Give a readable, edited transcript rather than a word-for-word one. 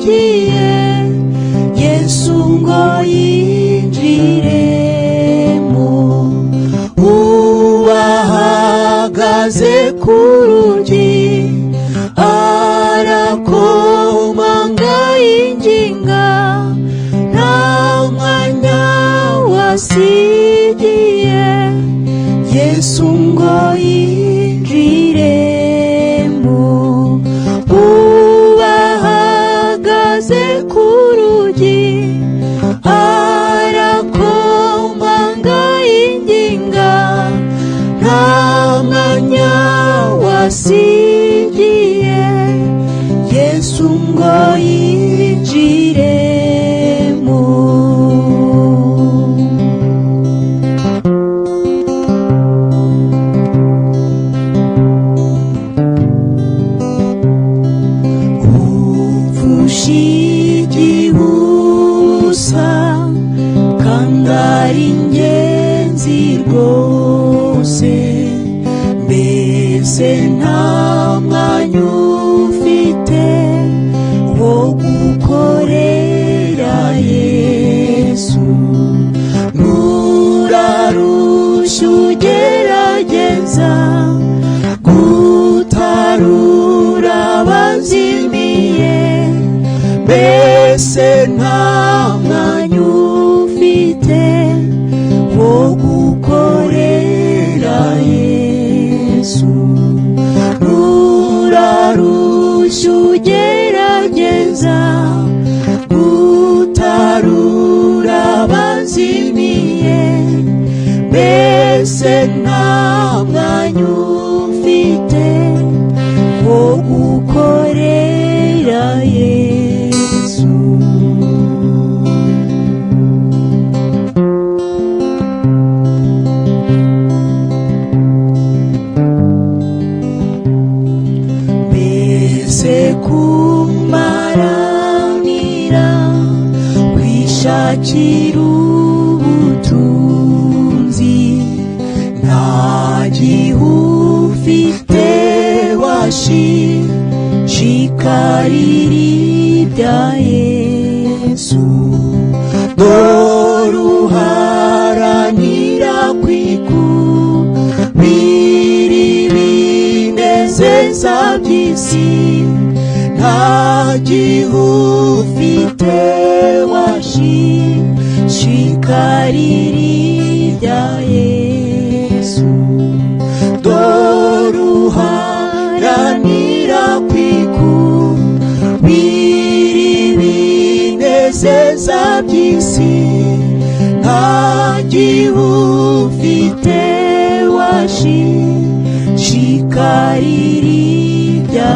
wasigiye Yesu ngo yinjiremo. Uwahagaze ku rugi arakomanga yinginga, nta mwanya wasigiye Yesu ngo yinjiremo. Uwahagaze ku rugi arakomanga yinginga, nta mwanya wasigiye Yesu ngo yinjiremo. Upfushigihusa kandi ari ingenzi rwose, mbese nta mwanya ufite wo gukorera Yesu. Nurarushya ugerageza gutarura abazimiye, mbese nta mwanya ufite wo gukorera Yesu. Nurarushya ugerageza gutarura abazimiye, mbese nta mwanya ufite wo gukorera Yesu. Mbese kumaranira kwishakira ubutunzi, nta gihufite washishikarira ibya Yesu. Dore uharanira kwikubira ibinezeza by'isi, nta gihufite washishikarira ibya Yesu. Dore uharanira kwikubira ibinezeza by'isi, nta gihufite washishikarira ibya